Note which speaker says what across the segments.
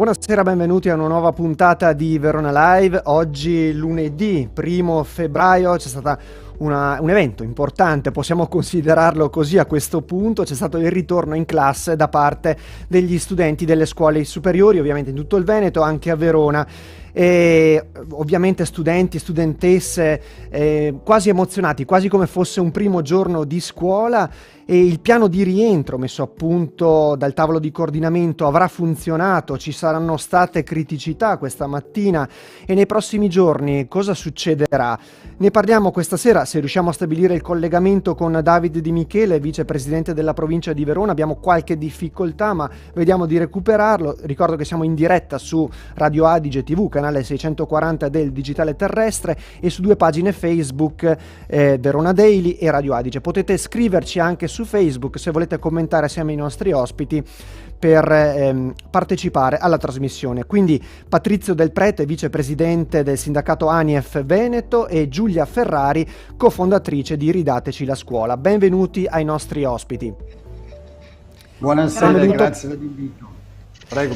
Speaker 1: Buonasera, benvenuti a una nuova puntata di Verona Live. Oggi lunedì 1 febbraio c'è stata un evento importante, possiamo considerarlo così a questo punto. C'è stato il ritorno in classe da parte degli studenti delle scuole superiori, ovviamente in tutto il Veneto, anche a Verona. E ovviamente studenti, studentesse quasi emozionati, quasi come fosse un primo giorno di scuola. E il piano di rientro messo a punto dal tavolo di coordinamento avrà funzionato. Ci saranno state criticità questa mattina e nei prossimi giorni cosa succederà? Ne parliamo questa sera, se riusciamo a stabilire il collegamento con Davide Di Michele, vicepresidente della provincia di Verona. Abbiamo qualche difficoltà, ma vediamo di recuperarlo. Ricordo che siamo in diretta su Radio Adige TV, canale 640 del digitale terrestre, e su 2 pagine Facebook, Verona Daily e Radio Adige. Potete scriverci anche su Facebook se volete commentare assieme ai nostri ospiti per partecipare alla trasmissione. Quindi Patrizio Del Prete, vicepresidente del sindacato ANIEF Veneto, e Giulia Ferrari, cofondatrice di Ridateci la scuola. Benvenuti ai nostri ospiti.
Speaker 2: Buonasera, grazie dell'invito. Prego.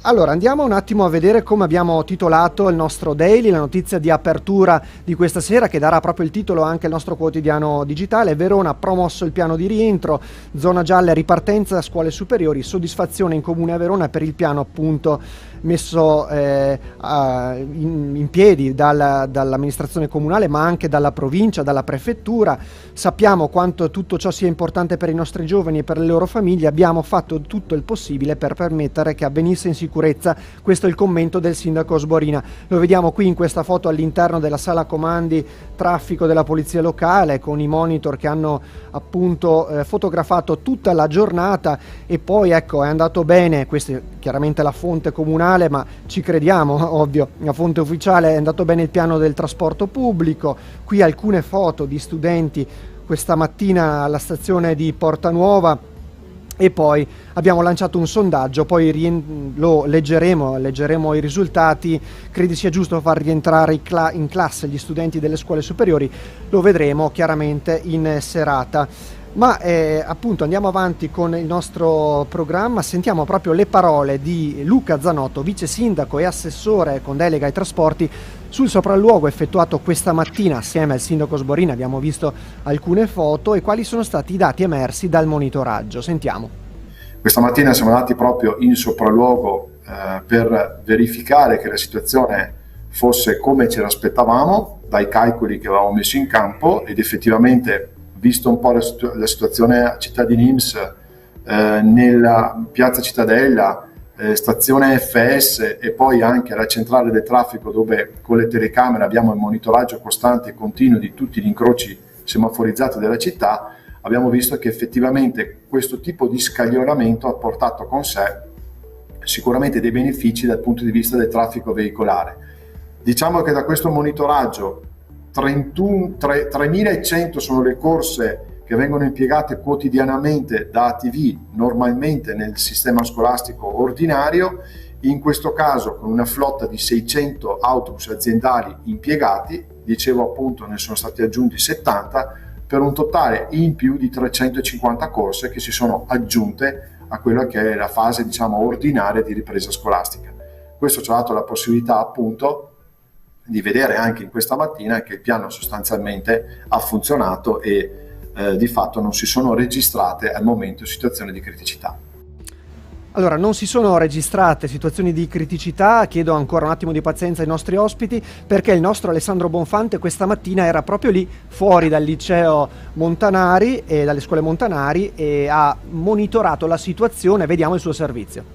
Speaker 1: Allora, andiamo un attimo a vedere come abbiamo titolato il nostro daily, la notizia di apertura di questa sera, che darà proprio il titolo anche al nostro quotidiano digitale. Verona, promosso il piano di rientro, zona gialla, ripartenza da scuole superiori, soddisfazione in comune a Verona per il piano appunto messo in piedi dall'amministrazione comunale, ma anche dalla provincia, dalla prefettura. Sappiamo quanto tutto ciò sia importante per i nostri giovani e per le loro famiglie. Abbiamo fatto tutto il possibile per permettere che avvenisse in sicurezza. Questo è il commento del sindaco Sborina. Lo vediamo qui in questa foto all'interno della sala comandi traffico della polizia locale, con i monitor che hanno appunto fotografato tutta la giornata. E poi ecco, è andato bene, questa è chiaramente la fonte comunale, ma ci crediamo, ovvio, la fonte ufficiale. È andato bene il piano del trasporto pubblico. Qui alcune foto di studenti questa mattina alla stazione di Porta Nuova. E poi abbiamo lanciato un sondaggio, poi lo leggeremo i risultati. Credi sia giusto far rientrare in classe gli studenti delle scuole superiori? Lo vedremo chiaramente in serata. Ma appunto andiamo avanti con il nostro programma. Sentiamo proprio le parole di Luca Zanotto, vice sindaco e assessore con delega ai trasporti, sul sopralluogo effettuato questa mattina assieme al sindaco Sborina. Abbiamo visto alcune foto e quali sono stati i dati emersi dal monitoraggio. Sentiamo.
Speaker 2: Questa mattina siamo andati proprio in sopralluogo per verificare che la situazione fosse come ce l'aspettavamo dai calcoli che avevamo messo in campo, ed effettivamente, visto un po' la situazione a Città di Nims, nella piazza Cittadella, stazione FS e poi anche alla centrale del traffico, dove con le telecamere abbiamo il monitoraggio costante e continuo di tutti gli incroci semaforizzati della città, abbiamo visto che effettivamente questo tipo di scaglionamento ha portato con sé sicuramente dei benefici dal punto di vista del traffico veicolare. Diciamo che da questo monitoraggio 3.100 sono le corse che vengono impiegate quotidianamente da ATV normalmente nel sistema scolastico ordinario. In questo caso con una flotta di 600 autobus aziendali impiegati, dicevo appunto ne sono stati aggiunti 70, per un totale in più di 350 corse che si sono aggiunte a quella che è la fase, diciamo, ordinaria di ripresa scolastica. Questo ci ha dato la possibilità appunto di vedere anche in questa mattina che il piano sostanzialmente ha funzionato e di fatto non si sono registrate al momento situazioni di criticità.
Speaker 1: Allora, non si sono registrate situazioni di criticità. Chiedo ancora un attimo di pazienza ai nostri ospiti, perché il nostro Alessandro Bonfante questa mattina era proprio lì fuori dal liceo Montanari e dalle scuole Montanari e ha monitorato la situazione. Vediamo il suo servizio.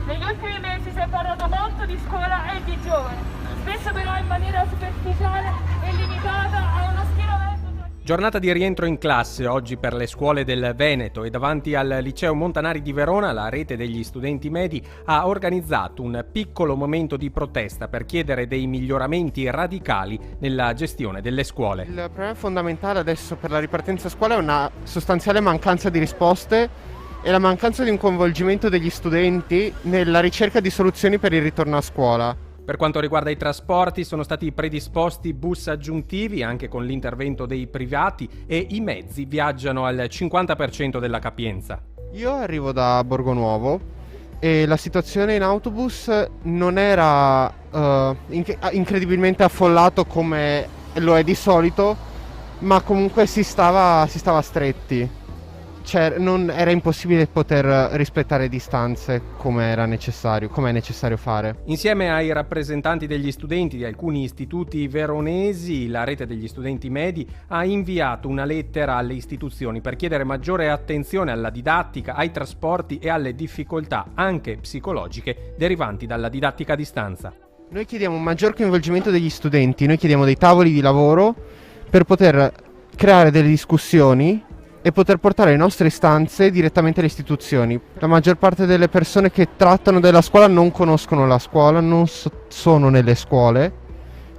Speaker 3: Negli ultimi mesi si è parlato molto di scuola e di giovani, spesso però in maniera superficiale e limitata a uno schieramento.
Speaker 4: Giornata di rientro in classe oggi per le scuole del Veneto, e davanti al liceo Montanari di Verona la rete degli studenti medi ha organizzato un piccolo momento di protesta per chiedere dei miglioramenti radicali nella gestione delle scuole.
Speaker 5: Il problema fondamentale adesso per la ripartenza a scuola è una sostanziale mancanza di risposte e la mancanza di un coinvolgimento degli studenti nella ricerca di soluzioni per il ritorno a scuola.
Speaker 4: Per quanto riguarda i trasporti, sono stati predisposti bus aggiuntivi anche con l'intervento dei privati, e i mezzi viaggiano al 50% della capienza.
Speaker 5: Io arrivo da Borgonuovo e la situazione in autobus non era incredibilmente affollato come lo è di solito, ma comunque si stava stretti. Non era impossibile poter rispettare distanze come è necessario fare.
Speaker 4: Insieme ai rappresentanti degli studenti di alcuni istituti veronesi, la rete degli studenti medi ha inviato una lettera alle istituzioni per chiedere maggiore attenzione alla didattica, ai trasporti e alle difficoltà anche psicologiche derivanti dalla didattica a distanza.
Speaker 5: Noi chiediamo un maggior coinvolgimento degli studenti, noi chiediamo dei tavoli di lavoro per poter creare delle discussioni e poter portare le nostre istanze direttamente alle istituzioni. La maggior parte delle persone che trattano della scuola non conoscono la scuola, non sono nelle scuole.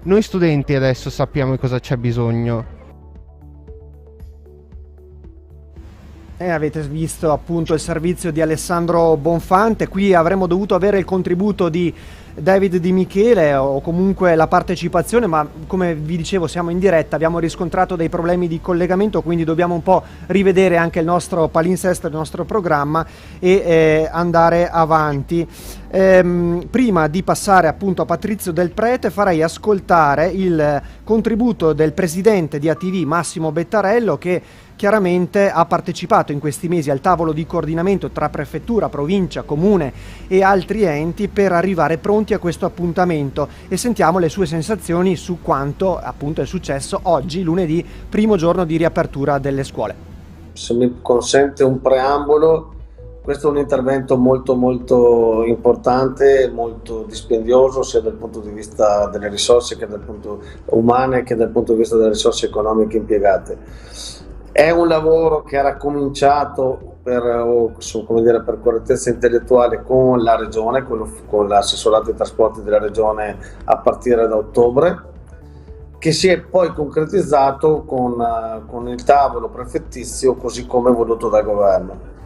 Speaker 5: Noi studenti adesso sappiamo di cosa c'è bisogno.
Speaker 1: Avete visto appunto il servizio di Alessandro Bonfante. Qui avremmo dovuto avere il contributo di David Di Michele o comunque la partecipazione, ma come vi dicevo siamo in diretta, abbiamo riscontrato dei problemi di collegamento, quindi dobbiamo un po' rivedere anche il nostro palinsesto, il nostro programma e andare avanti. Prima di passare appunto a Patrizio Del Prete farei ascoltare il contributo del presidente di ATV Massimo Bettarello, che chiaramente ha partecipato in questi mesi al tavolo di coordinamento tra prefettura, provincia, comune e altri enti per arrivare pronti a questo appuntamento, e sentiamo le sue sensazioni su quanto appunto è successo oggi, lunedì, primo giorno di riapertura delle scuole.
Speaker 6: Se mi consente un preambolo, questo è un intervento molto molto importante, molto dispendioso sia dal punto di vista delle risorse che dal punto umane che dal punto di vista delle risorse economiche impiegate. È un lavoro che era cominciato per correttezza intellettuale con la Regione, con l'assessorato ai trasporti della Regione a partire da ottobre, che si è poi concretizzato con il tavolo prefettizio così come voluto dal governo.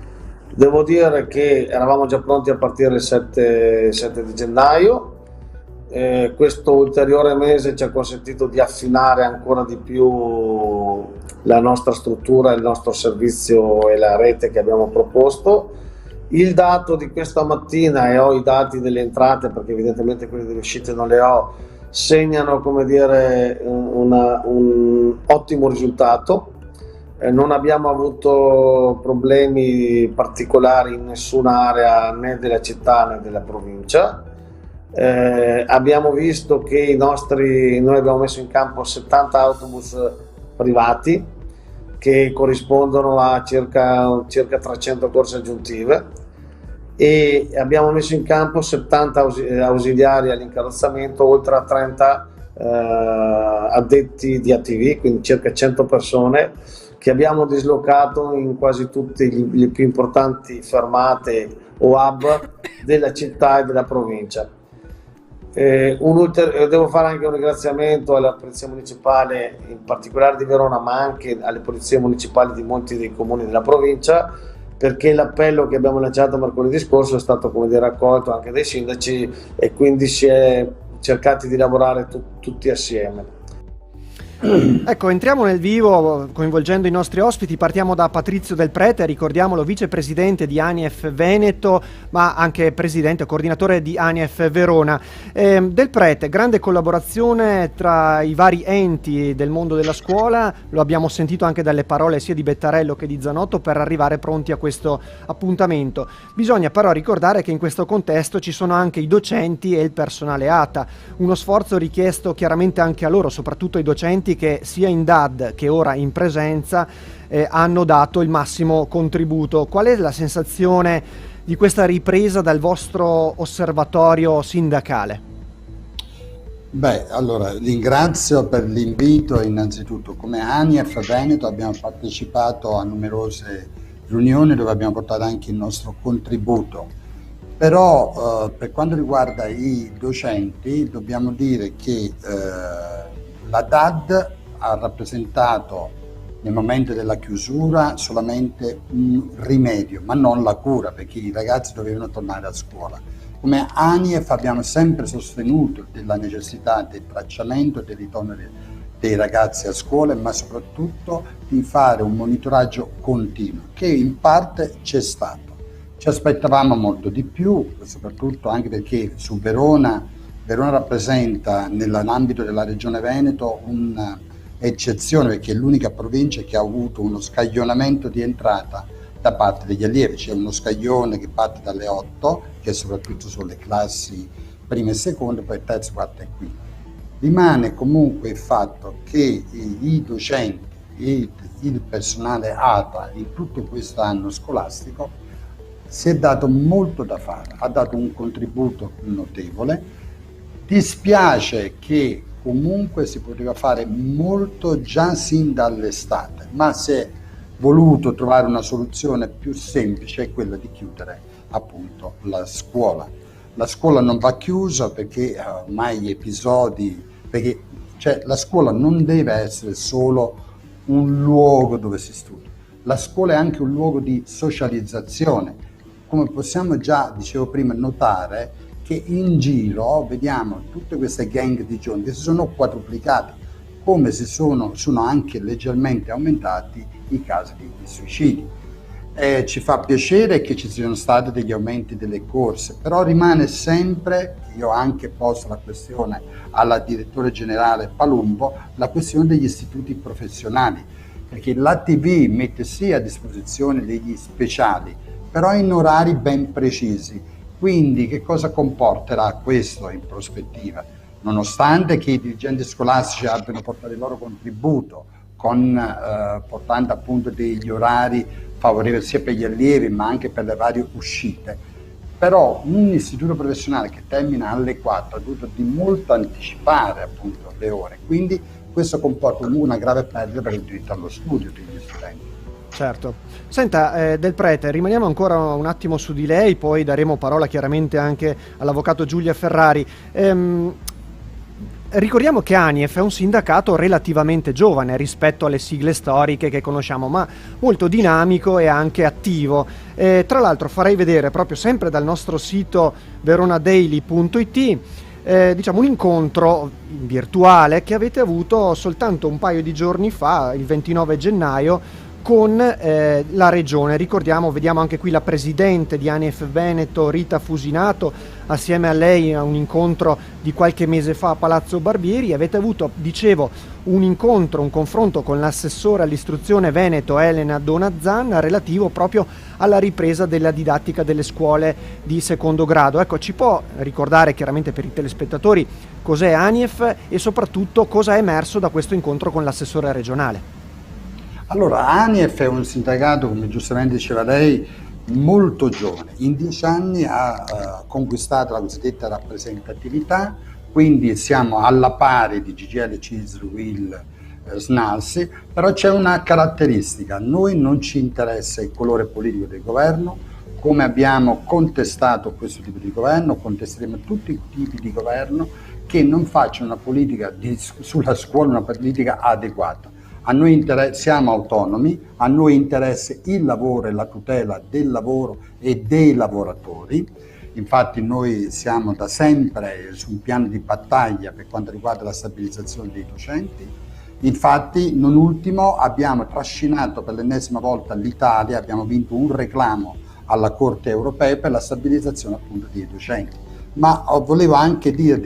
Speaker 6: Devo dire che eravamo già pronti a partire il 7 di gennaio. Questo ulteriore mese ci ha consentito di affinare ancora di più la nostra struttura, il nostro servizio e la rete che abbiamo proposto. Il dato di questa mattina, e ho i dati delle entrate perché evidentemente quelli delle uscite non le ho, segnano come dire un ottimo risultato. Non abbiamo avuto problemi particolari in nessuna area né della città né della provincia. Abbiamo visto che noi abbiamo messo in campo 70 autobus privati che corrispondono a circa 300 corse aggiuntive, e abbiamo messo in campo 70 ausiliari all'incarrozzamento, oltre a 30 addetti di ATV, quindi circa 100 persone che abbiamo dislocato in quasi tutte le più importanti fermate o hub della città e della provincia. Devo fare anche un ringraziamento alla Polizia Municipale, in particolare di Verona, ma anche alle polizie municipali di molti dei comuni della provincia, perché l'appello che abbiamo lanciato mercoledì scorso è stato raccolto anche dai sindaci, e quindi si è cercati di lavorare tutti assieme.
Speaker 1: Ecco, entriamo nel vivo coinvolgendo i nostri ospiti. Partiamo da Patrizio Del Prete, ricordiamolo, vicepresidente di ANIEF Veneto, ma anche presidente e coordinatore di ANIEF Verona. Del Prete, grande collaborazione tra i vari enti del mondo della scuola, lo abbiamo sentito anche dalle parole sia di Bettarello che di Zanotto, per arrivare pronti a questo appuntamento. Bisogna però ricordare che in questo contesto ci sono anche i docenti e il personale ATA, uno sforzo richiesto chiaramente anche a loro, soprattutto ai docenti che sia in DAD che ora in presenza hanno dato il massimo contributo. Qual è la sensazione di questa ripresa dal vostro osservatorio sindacale?
Speaker 7: Beh, allora ringrazio per l'invito. Innanzitutto, come ANIEF Veneto abbiamo partecipato a numerose riunioni dove abbiamo portato anche il nostro contributo, però per quanto riguarda i docenti dobbiamo dire che la DAD ha rappresentato nel momento della chiusura solamente un rimedio, ma non la cura, perché i ragazzi dovevano tornare a scuola. Come ANIEF abbiamo sempre sostenuto la necessità del tracciamento e del ritorno dei ragazzi a scuola, ma soprattutto di fare un monitoraggio continuo, che in parte c'è stato. Ci aspettavamo molto di più, soprattutto anche perché su Verona rappresenta nell'ambito della Regione Veneto un'eccezione, perché è l'unica provincia che ha avuto uno scaglionamento di entrata da parte degli allievi. C'è uno scaglione che parte dalle 8, che soprattutto sono le classi prime e seconde, poi terzo, quarto e quinto. Rimane comunque il fatto che i docenti e il personale ATA in tutto questo anno scolastico si è dato molto da fare, ha dato un contributo notevole. Dispiace che comunque si poteva fare molto già sin dall'estate, ma si è voluto trovare una soluzione più semplice, quella di chiudere appunto la scuola. La scuola non va chiusa perché ormai gli episodi, la scuola non deve essere solo un luogo dove si studia, la scuola è anche un luogo di socializzazione. Come possiamo già, dicevo prima, notare che in giro vediamo tutte queste gang di giovani che si sono quadruplicate, come sono anche leggermente aumentati i casi di suicidi. Ci fa piacere che ci siano stati degli aumenti delle corse, però rimane sempre, io ho anche posto la questione alla direttore generale Palumbo, la questione degli istituti professionali, perché l'ATV mette sì a disposizione degli speciali, però in orari ben precisi. Quindi che cosa comporterà questo in prospettiva? Nonostante che i dirigenti scolastici abbiano portato il loro contributo, portando appunto degli orari favorevoli sia per gli allievi ma anche per le varie uscite, però un istituto professionale che termina alle 4 ha dovuto di molto anticipare appunto le ore, quindi questo comporta una grave perdita per il diritto allo studio degli studenti.
Speaker 1: Certo. Senta, Del Prete, rimaniamo ancora un attimo su di lei, poi daremo parola chiaramente anche all'avvocato Giulia Ferrari. Ricordiamo che ANIEF è un sindacato relativamente giovane rispetto alle sigle storiche che conosciamo, ma molto dinamico e anche attivo. Tra l'altro farei vedere proprio sempre dal nostro sito veronadaily.it un incontro virtuale che avete avuto soltanto un paio di giorni fa, il 29 gennaio, con la regione. Vediamo anche qui la presidente di ANIEF Veneto, Rita Fusinato, assieme a lei a un incontro di qualche mese fa a Palazzo Barbieri. Avete avuto, dicevo, un confronto con l'assessore all'istruzione Veneto Elena Donazzan relativo proprio alla ripresa della didattica delle scuole di secondo grado. Ecco, ci può ricordare chiaramente per i telespettatori cos'è ANIEF e soprattutto cosa è emerso da questo incontro con l'assessore regionale?
Speaker 7: Allora, ANIEF è un sindacato, come giustamente diceva lei, molto giovane. In 10 anni ha conquistato la cosiddetta rappresentatività, quindi siamo alla pari di GGL, CISL, UIL, SNALSI, però c'è una caratteristica: noi non ci interessa il colore politico del governo, come abbiamo contestato questo tipo di governo, contesteremo tutti i tipi di governo che non facciano una politica sulla scuola, una politica adeguata. A noi siamo autonomi, a noi interessa il lavoro e la tutela del lavoro e dei lavoratori. Infatti noi siamo da sempre su un piano di battaglia per quanto riguarda la stabilizzazione dei docenti. Infatti, non ultimo, abbiamo trascinato per l'ennesima volta l'Italia, abbiamo vinto un reclamo alla Corte europea per la stabilizzazione appunto dei docenti. Ma volevo anche dire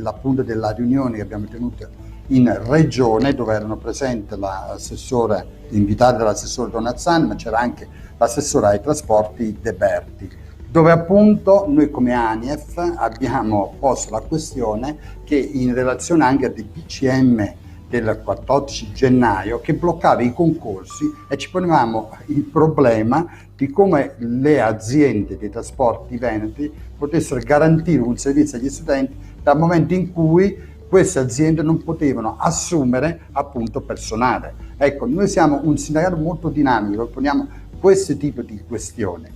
Speaker 7: appunto della riunione che abbiamo tenuto in regione, dove erano presenti l'assessore, invitata dall'assessore Donazzan, ma c'era anche l'assessore ai trasporti De Berti, dove appunto noi come ANIEF abbiamo posto la questione che in relazione anche al DPCM del 14 gennaio che bloccava i concorsi, e ci ponevamo il problema di come le aziende dei trasporti veneti potessero garantire un servizio agli studenti dal momento in cui queste aziende non potevano assumere appunto personale. Ecco, noi siamo un sindacato molto dinamico, poniamo questo tipo di questioni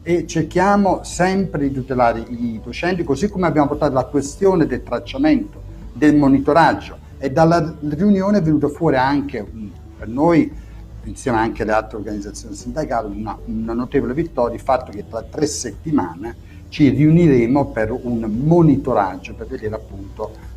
Speaker 7: e cerchiamo sempre di tutelare i docenti, così come abbiamo portato la questione del tracciamento, del monitoraggio, e dalla riunione è venuto fuori anche per noi, insieme anche alle altre organizzazioni sindacali, una notevole vittoria, il fatto che tra 3 settimane ci riuniremo per un monitoraggio per vedere appunto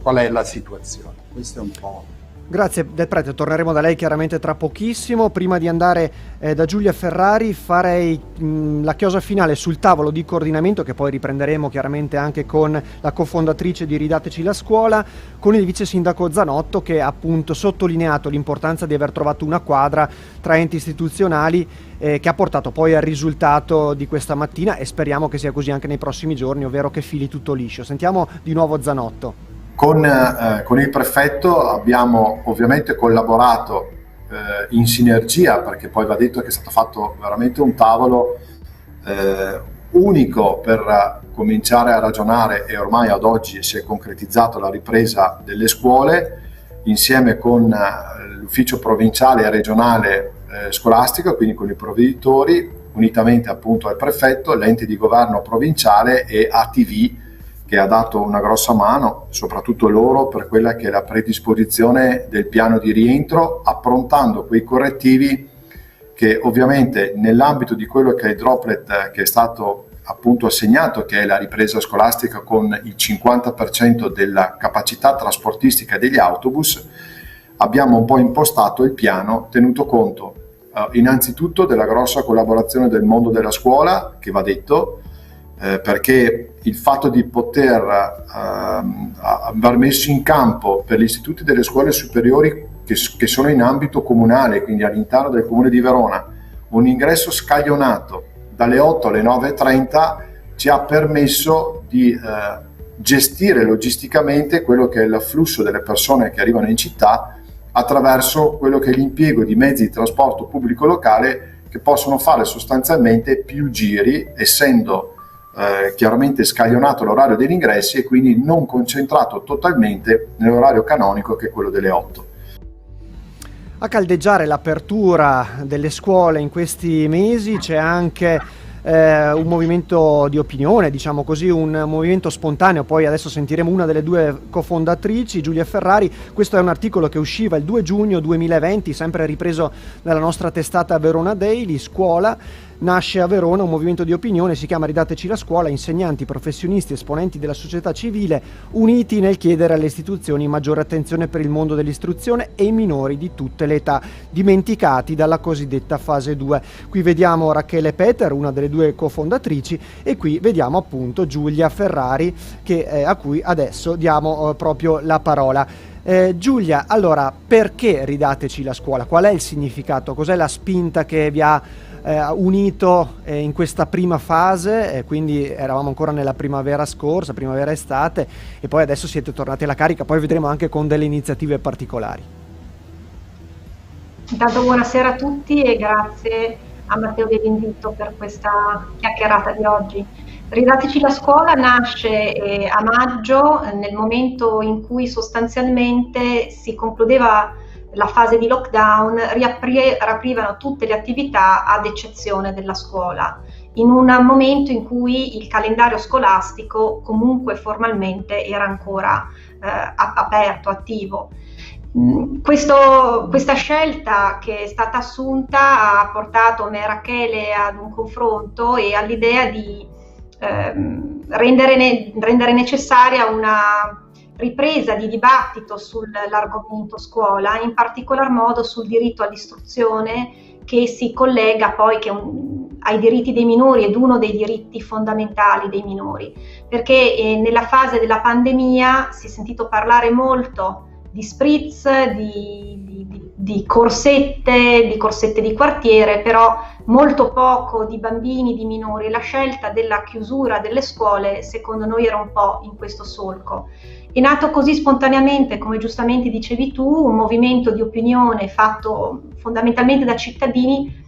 Speaker 7: qual è la situazione. Questo è un po'
Speaker 1: Grazie Del Prete, torneremo da lei chiaramente tra pochissimo. Prima di andare da Giulia Ferrari farei la chiosa finale sul tavolo di coordinamento, che poi riprenderemo chiaramente anche con la cofondatrice di Ridateci la Scuola, con il vice sindaco Zanotto, che ha appunto sottolineato l'importanza di aver trovato una quadra tra enti istituzionali che ha portato poi al risultato di questa mattina, e speriamo che sia così anche nei prossimi giorni, ovvero che fili tutto liscio. Sentiamo di nuovo Zanotto.
Speaker 2: Con il prefetto abbiamo ovviamente collaborato in sinergia, perché poi va detto che è stato fatto veramente un tavolo unico per cominciare a ragionare, e ormai ad oggi si è concretizzato la ripresa delle scuole, insieme con l'ufficio provinciale e regionale scolastico, quindi con i provveditori, unitamente appunto al prefetto, l'ente di governo provinciale e ATV, che ha dato una grossa mano, soprattutto loro, per quella che è la predisposizione del piano di rientro, approntando quei correttivi che ovviamente nell'ambito di quello che è il droplet che è stato appunto assegnato, che è la ripresa scolastica con il 50% della capacità trasportistica degli autobus, abbiamo un po' impostato il piano tenuto conto innanzitutto della grossa collaborazione del mondo della scuola, che va detto, perché il fatto di poter aver messo in campo per gli istituti delle scuole superiori che sono in ambito comunale, quindi all'interno del comune di Verona, un ingresso scaglionato dalle 8 alle 9:30 ci ha permesso di gestire logisticamente quello che è l'afflusso delle persone che arrivano in città attraverso quello che è l'impiego di mezzi di trasporto pubblico locale, che possono fare sostanzialmente più giri, essendo chiaramente scaglionato l'orario degli ingressi e quindi non concentrato totalmente nell'orario canonico, che è quello delle 8.
Speaker 1: A caldeggiare l'apertura delle scuole in questi mesi c'è anche un movimento di opinione, diciamo così, un movimento spontaneo. Poi adesso sentiremo una delle due cofondatrici, Giulia Ferrari. Questo è un articolo che usciva il 2 giugno 2020, sempre ripreso dalla nostra testata Verona Daily. Scuola. Nasce a Verona un movimento di opinione, si chiama Ridateci la Scuola, insegnanti, professionisti, esponenti della società civile uniti nel chiedere alle istituzioni maggiore attenzione per il mondo dell'istruzione e i minori di tutte le età, dimenticati dalla cosiddetta fase 2. Qui vediamo Rachele Peter, una delle due cofondatrici, e qui vediamo appunto Giulia Ferrari, a cui adesso diamo proprio la parola. Giulia, allora, perché Ridateci la Scuola? Qual è il significato? Cos'è la spinta che vi ha unito in questa prima fase? Quindi eravamo ancora nella primavera scorsa, primavera-estate, e poi adesso siete tornati alla carica, poi vedremo anche con delle iniziative particolari.
Speaker 8: Intanto buonasera a tutti e grazie a Matteo dell'invito per questa chiacchierata di oggi. Ridateci la Scuola nasce a maggio, nel momento in cui sostanzialmente si concludeva la fase di lockdown, riaprivano tutte le attività ad eccezione della scuola, in un momento in cui il calendario scolastico comunque formalmente era ancora aperto, attivo. Questa scelta che è stata assunta ha portato me e Rachele ad un confronto e all'idea di rendere necessaria una ripresa di dibattito sull'argomento scuola, in particolar modo sul diritto all'istruzione, che si collega poi ai diritti dei minori ed uno dei diritti fondamentali dei minori, perché nella fase della pandemia si è sentito parlare molto di spritz, di corsette di quartiere, però molto poco di bambini, di minori. La scelta della chiusura delle scuole secondo noi era un po' in questo solco. È nato così spontaneamente, come giustamente dicevi tu, un movimento di opinione fatto fondamentalmente da cittadini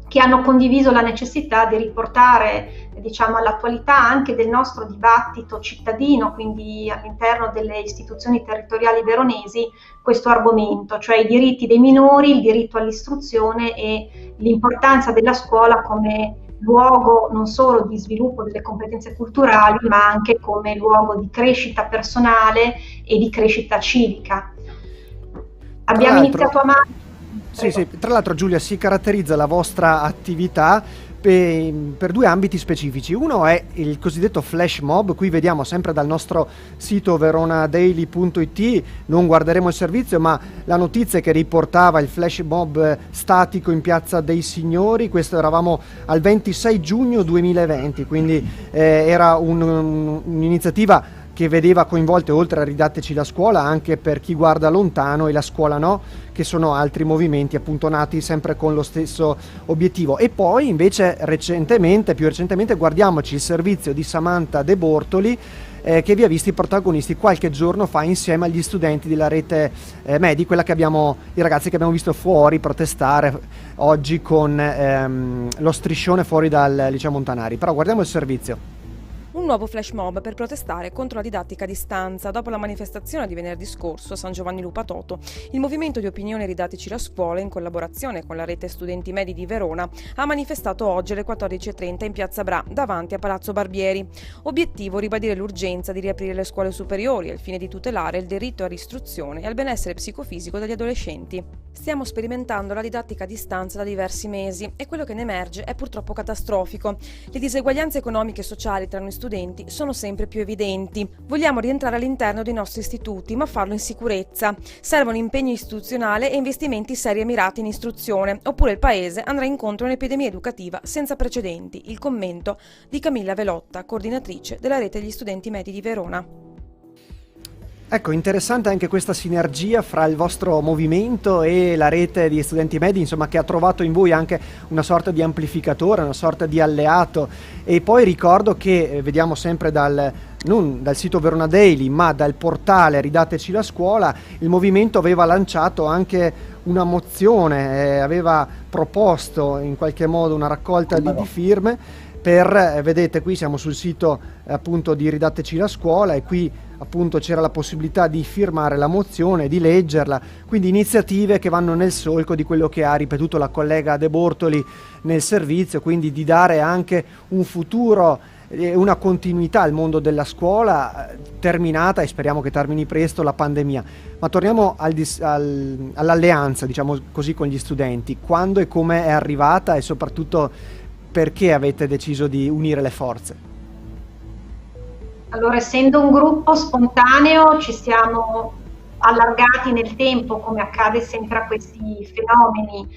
Speaker 8: che hanno condiviso la necessità di riportare, diciamo, all'attualità anche del nostro dibattito cittadino, quindi all'interno delle istituzioni territoriali veronesi, questo argomento, cioè i diritti dei minori, il diritto all'istruzione e l'importanza della scuola come luogo non solo di sviluppo delle competenze culturali, ma anche come luogo di crescita personale e di crescita civica. Abbiamo iniziato a maggio.
Speaker 1: Sì, tra l'altro Giulia, si caratterizza la vostra attività per due ambiti specifici. Uno è il cosiddetto flash mob. Qui vediamo sempre dal nostro sito veronadaily.it, non guarderemo il servizio, ma la notizia che riportava il flash mob statico in Piazza dei Signori. Questo eravamo al 26 giugno 2020, quindi era un'iniziativa che vedeva coinvolte, oltre a Ridateci la scuola, anche per chi guarda lontano e la scuola no, che sono altri movimenti appunto nati sempre con lo stesso obiettivo. E poi invece più recentemente guardiamoci il servizio di Samantha De Bortoli, che vi ha visti protagonisti qualche giorno fa insieme agli studenti della rete Medi, i ragazzi che abbiamo visto fuori protestare oggi con lo striscione fuori dal liceo Montanari. Però guardiamo il servizio.
Speaker 9: Un nuovo flash mob per protestare contro la didattica a distanza. Dopo la manifestazione di venerdì scorso a San Giovanni Lupatoto, il movimento di opinione Ridateci la scuola, in collaborazione con la rete Studenti Medi di Verona, ha manifestato oggi alle 14:30 in Piazza Bra, davanti a Palazzo Barbieri. Obiettivo: ribadire l'urgenza di riaprire le scuole superiori al fine di tutelare il diritto all'istruzione e al benessere psicofisico degli adolescenti. Stiamo sperimentando la didattica a distanza da diversi mesi e quello che ne emerge è purtroppo catastrofico. Le diseguaglianze economiche e sociali tra noi studenti sono sempre più evidenti. Vogliamo rientrare all'interno dei nostri istituti, ma farlo in sicurezza. Serve un impegno istituzionale e investimenti seri e mirati in istruzione, oppure il Paese andrà incontro a un'epidemia educativa senza precedenti. Il commento di Camilla Velotta, coordinatrice della rete degli studenti medi di Verona.
Speaker 1: Ecco, interessante anche questa sinergia fra il vostro movimento e la rete di studenti medi, insomma, che ha trovato in voi anche una sorta di amplificatore, una sorta di alleato. E poi ricordo che vediamo sempre non dal sito Verona Daily, ma dal portale Ridateci la scuola, il movimento aveva lanciato anche una mozione, aveva proposto in qualche modo una raccolta di firme vedete, qui siamo sul sito appunto di Ridateci la scuola e qui appunto c'era la possibilità di firmare la mozione, di leggerla, quindi iniziative che vanno nel solco di quello che ha ripetuto la collega De Bortoli nel servizio, quindi di dare anche un futuro, una continuità al mondo della scuola terminata, e speriamo che termini presto, la pandemia. Ma torniamo all'alleanza, diciamo così, con gli studenti. Quando e come è arrivata e soprattutto perché avete deciso di unire le forze?
Speaker 8: Allora, essendo un gruppo spontaneo, ci siamo allargati nel tempo, come accade sempre a questi fenomeni.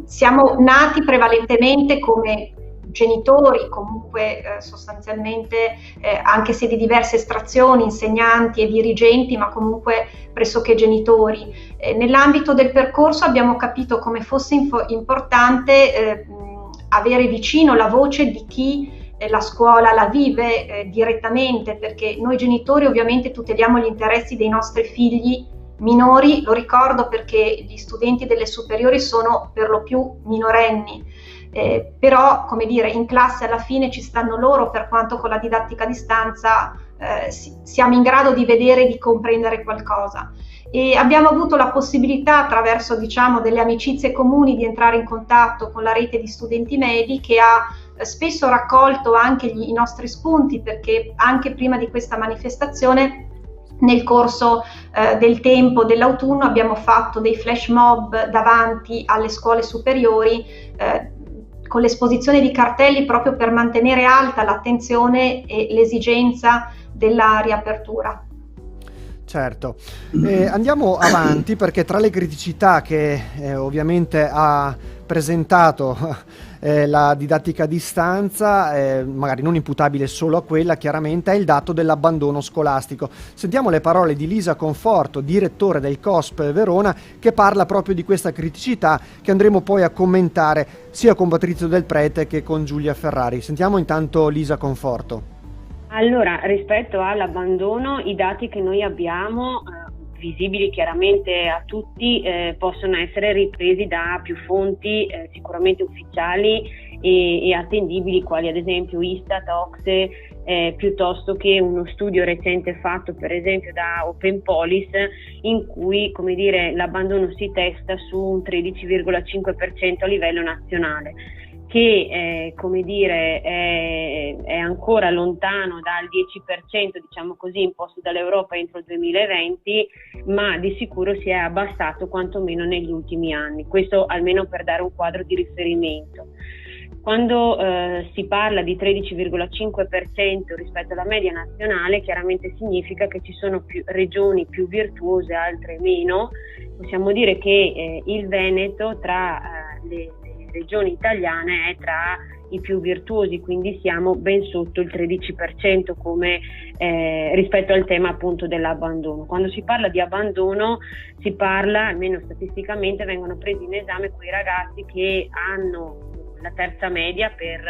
Speaker 8: Siamo nati prevalentemente come genitori, comunque sostanzialmente, anche se di diverse estrazioni, insegnanti e dirigenti, ma comunque pressoché genitori. Nell'ambito del percorso abbiamo capito come fosse importante avere vicino la voce di chi la scuola la vive direttamente, perché noi genitori ovviamente tuteliamo gli interessi dei nostri figli minori, lo ricordo perché gli studenti delle superiori sono per lo più minorenni, però come dire, in classe alla fine ci stanno loro, per quanto con la didattica a distanza siamo in grado di vedere e di comprendere qualcosa. E abbiamo avuto la possibilità, attraverso diciamo delle amicizie comuni, di entrare in contatto con la rete di studenti medi, che ha spesso raccolto anche i nostri spunti, perché anche prima di questa manifestazione, nel corso del tempo dell'autunno, abbiamo fatto dei flash mob davanti alle scuole superiori con l'esposizione di cartelli proprio per mantenere alta l'attenzione e l'esigenza della riapertura.
Speaker 1: Certo, andiamo avanti, perché tra le criticità che ovviamente ha presentato la didattica a distanza, magari non imputabile solo a quella, chiaramente, è il dato dell'abbandono scolastico. Sentiamo le parole di Lisa Conforto, direttore del COSP Verona, che parla proprio di questa criticità, che andremo poi a commentare sia con Patrizio Del Prete che con Giulia Ferrari. Sentiamo intanto Lisa Conforto.
Speaker 10: Allora, rispetto all'abbandono, i dati che noi abbiamo, visibili chiaramente a tutti, possono essere ripresi da più fonti sicuramente ufficiali e attendibili, quali ad esempio Istat, Ocse, piuttosto che uno studio recente fatto per esempio da Open Police, in cui, come dire, l'abbandono si testa su un 13,5% a livello nazionale, che come dire è ancora lontano dal 10%, diciamo così, imposto dall'Europa entro il 2020, ma di sicuro si è abbassato quantomeno negli ultimi anni. Questo almeno per dare un quadro di riferimento. Quando si parla di 13,5% rispetto alla media nazionale, chiaramente significa che ci sono regioni più virtuose, altre meno. Possiamo dire che il Veneto tra le regioni italiane è tra i più virtuosi, quindi siamo ben sotto il 13% come rispetto al tema appunto dell'abbandono. Quando si parla di abbandono si parla, almeno statisticamente, vengono presi in esame quei ragazzi che hanno la terza media, per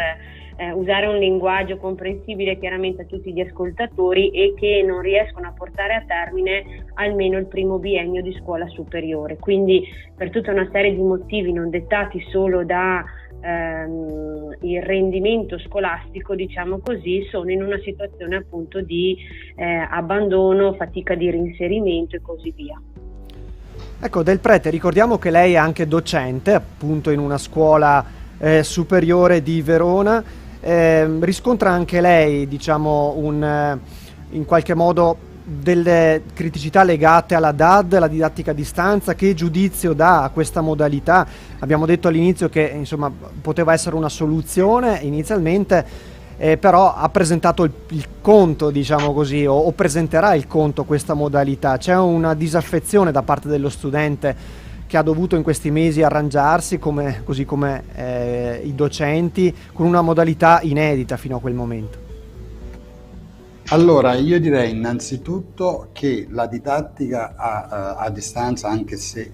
Speaker 10: usare un linguaggio comprensibile chiaramente a tutti gli ascoltatori, e che non riescono a portare a termine almeno il primo biennio di scuola superiore. Quindi per tutta una serie di motivi non dettati solo da il rendimento scolastico, diciamo così, sono in una situazione appunto di abbandono, fatica di reinserimento e così via.
Speaker 1: Ecco, Del Prete, ricordiamo che lei è anche docente appunto in una scuola superiore di Verona. Riscontra anche lei, diciamo, in qualche modo delle criticità legate alla DAD, la didattica a distanza? Che giudizio dà a questa modalità? Abbiamo detto all'inizio che insomma poteva essere una soluzione inizialmente, però ha presentato il conto, diciamo così, o presenterà il conto questa modalità. C'è una disaffezione da parte dello studente che ha dovuto in questi mesi arrangiarsi, così come i docenti, con una modalità inedita fino a quel momento.
Speaker 7: Allora, io direi innanzitutto che la didattica a distanza, anche se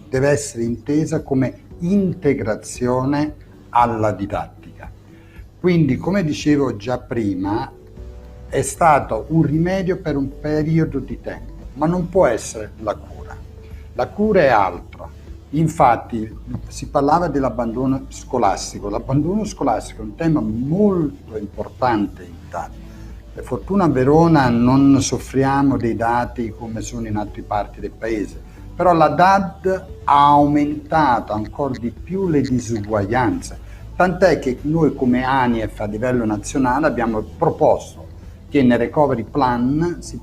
Speaker 7: deve essere intesa come integrazione alla didattica. Quindi, come dicevo già prima, è stato un rimedio per un periodo di tempo, ma non può essere la cura. La cura è altro. Infatti si parlava dell'abbandono scolastico. L'abbandono scolastico è un tema molto importante in Italia. Per fortuna a Verona non soffriamo dei dati come sono in altre parti del paese, però la DAD ha aumentato ancora di più le disuguaglianze, tant'è che noi come ANIEF a livello nazionale abbiamo proposto che nel recovery plan si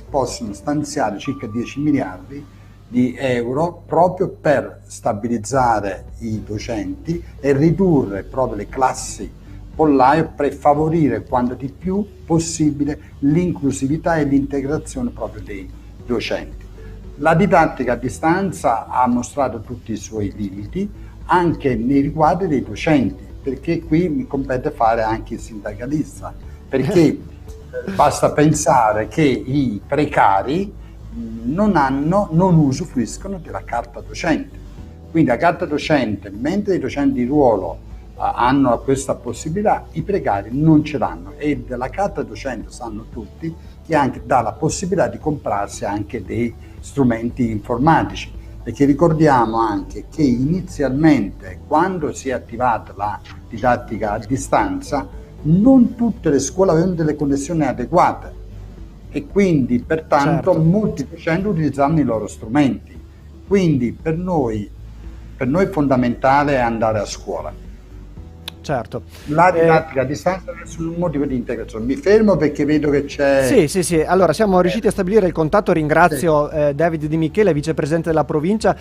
Speaker 7: possono stanziare circa 10 miliardi di euro proprio per stabilizzare i docenti e ridurre proprio le classi pollaio, per favorire quanto di più possibile l'inclusività e l'integrazione proprio dei docenti. La didattica a distanza ha mostrato tutti i suoi limiti anche nei riguardi dei docenti, perché qui mi compete fare anche il sindacalista, perché basta pensare che i precari non usufruiscono della carta docente. Quindi la carta docente, mentre i docenti di ruolo hanno questa possibilità, i precari non ce l'hanno, e della carta docente sanno tutti che anche dà la possibilità di comprarsi anche dei strumenti informatici, perché ricordiamo anche che inizialmente, quando si è attivata la didattica a distanza, non tutte le scuole avevano delle connessioni adeguate e quindi pertanto molti docenti utilizzavano i loro strumenti. Quindi per noi è fondamentale andare a scuola.
Speaker 1: Certo.
Speaker 7: La didattica a distanza è un motivo di integrazione. Mi fermo perché vedo che c'è...
Speaker 1: Sì. Allora, siamo riusciti a stabilire il contatto. Ringrazio David Di Michele, vicepresidente della provincia.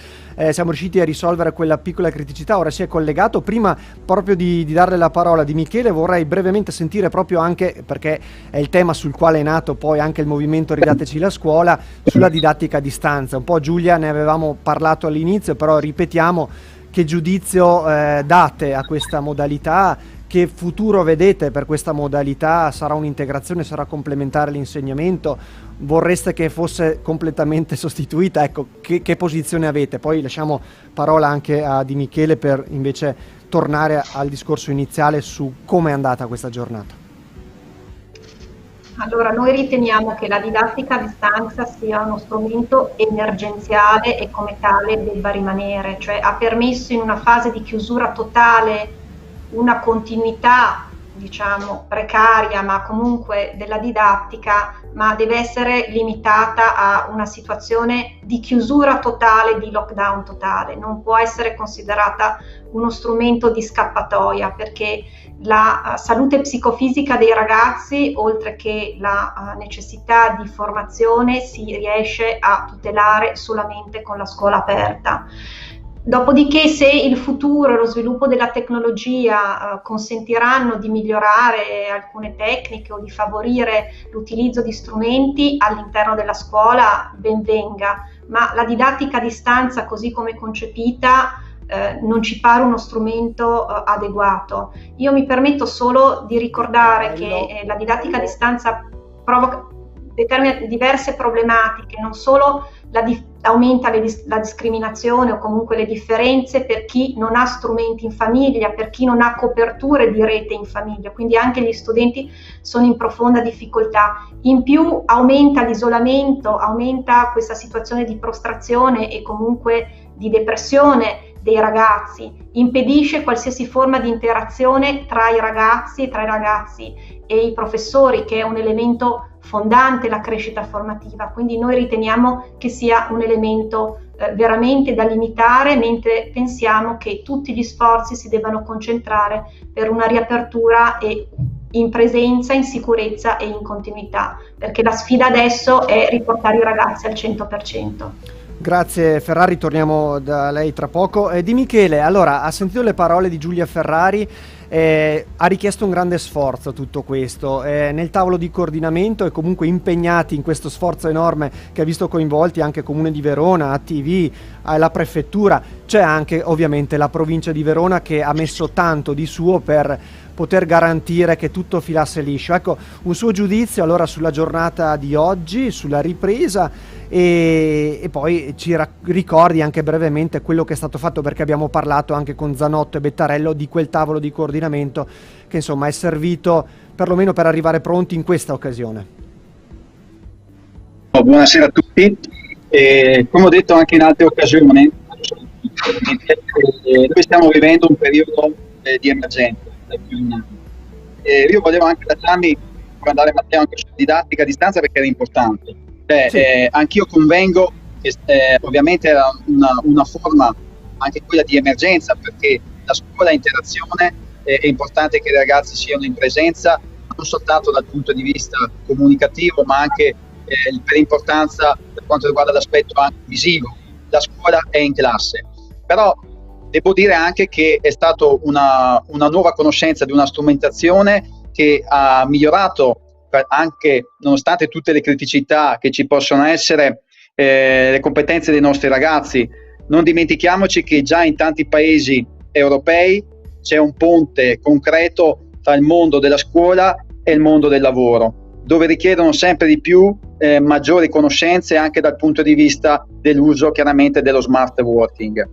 Speaker 1: Siamo riusciti a risolvere quella piccola criticità. Ora si è collegato. Prima proprio di darle la parola a Di Michele, vorrei brevemente sentire, proprio anche perché è il tema sul quale è nato poi anche il movimento Ridateci la scuola, sulla didattica a distanza. Un po' Giulia ne avevamo parlato all'inizio, però ripetiamo: che giudizio date a questa modalità? Che futuro vedete per questa modalità? Sarà un'integrazione? Sarà complementare l'insegnamento? Vorreste che fosse completamente sostituita? Ecco, che posizione avete? Poi lasciamo parola anche a Di Michele per invece tornare al discorso iniziale su come è andata questa giornata.
Speaker 8: Allora, noi riteniamo che la didattica a distanza sia uno strumento emergenziale e come tale debba rimanere, cioè ha permesso in una fase di chiusura totale una continuità, diciamo, precaria, ma comunque della didattica, ma deve essere limitata a una situazione di chiusura totale, di lockdown totale. Non può essere considerata uno strumento di scappatoia, perché la salute psicofisica dei ragazzi, oltre che la necessità di formazione, si riesce a tutelare solamente con la scuola aperta. Dopodiché, se il futuro e lo sviluppo della tecnologia consentiranno di migliorare alcune tecniche o di favorire l'utilizzo di strumenti all'interno della scuola, ben venga, ma la didattica a distanza così come concepita non ci pare uno strumento adeguato. Io mi permetto solo di ricordare che la didattica a distanza determina diverse problematiche, non solo aumenta la discriminazione o comunque le differenze per chi non ha strumenti in famiglia, per chi non ha coperture di rete in famiglia, quindi anche gli studenti sono in profonda difficoltà. In più aumenta l'isolamento, aumenta questa situazione di prostrazione e comunque di depressione dei ragazzi, impedisce qualsiasi forma di interazione tra i ragazzi e i professori, che è un elemento fondante la crescita formativa, quindi noi riteniamo che sia un elemento veramente da limitare, mentre pensiamo che tutti gli sforzi si debbano concentrare per una riapertura e in presenza, in sicurezza e in continuità, perché la sfida adesso è riportare i ragazzi al 100%.
Speaker 1: Grazie Ferrari, torniamo da lei tra poco. Di Michele, allora, ha sentito le parole di Giulia Ferrari, ha richiesto un grande sforzo tutto questo, nel tavolo di coordinamento e comunque impegnati in questo sforzo enorme che ha visto coinvolti anche Comune di Verona, ATV, la Prefettura, c'è anche ovviamente la Provincia di Verona che ha messo tanto di suo per poter garantire che tutto filasse liscio. Ecco, un suo giudizio allora sulla giornata di oggi, sulla ripresa e poi ci ricordi anche brevemente quello che è stato fatto, perché abbiamo parlato anche con Zanotto e Bettarello di quel tavolo di coordinamento che insomma è servito perlomeno per arrivare pronti in questa occasione.
Speaker 11: Buonasera a tutti. Come ho detto anche in altre occasioni, noi stiamo vivendo un periodo di emergenza. Io volevo anche lasciarmi andare Matteo anche sulla didattica a distanza perché era importante. Sì. Anch'io convengo che ovviamente era una forma anche quella di emergenza, perché la scuola è interazione, è importante che i ragazzi siano in presenza non soltanto dal punto di vista comunicativo ma anche per importanza per quanto riguarda l'aspetto anche visivo. La scuola è in classe, però devo dire anche che è stata una nuova conoscenza di una strumentazione che ha migliorato, anche nonostante tutte le criticità che ci possono essere, le competenze dei nostri ragazzi. Non dimentichiamoci che già in tanti paesi europei c'è un ponte concreto tra il mondo della scuola e il mondo del lavoro, dove richiedono sempre di più maggiori conoscenze anche dal punto di vista dell'uso chiaramente dello smart working.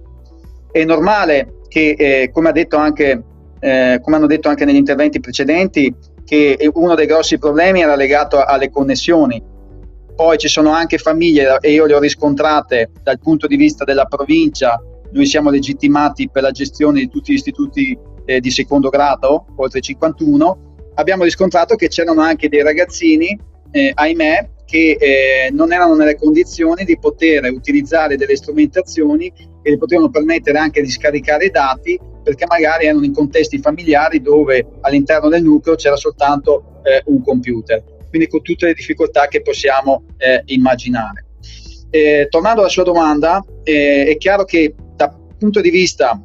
Speaker 11: È normale che, come hanno detto anche negli interventi precedenti, che uno dei grossi problemi era legato alle connessioni. Poi ci sono anche famiglie, e io le ho riscontrate dal punto di vista della provincia. Noi siamo legittimati per la gestione di tutti gli istituti di secondo grado, oltre 51. Abbiamo riscontrato che c'erano anche dei ragazzini, ahimè, che non erano nelle condizioni di poter utilizzare delle strumentazioni che gli potevano permettere anche di scaricare i dati, perché magari erano in contesti familiari dove all'interno del nucleo c'era soltanto un computer, quindi con tutte le difficoltà che possiamo immaginare. Tornando alla sua domanda, è chiaro che dal punto di vista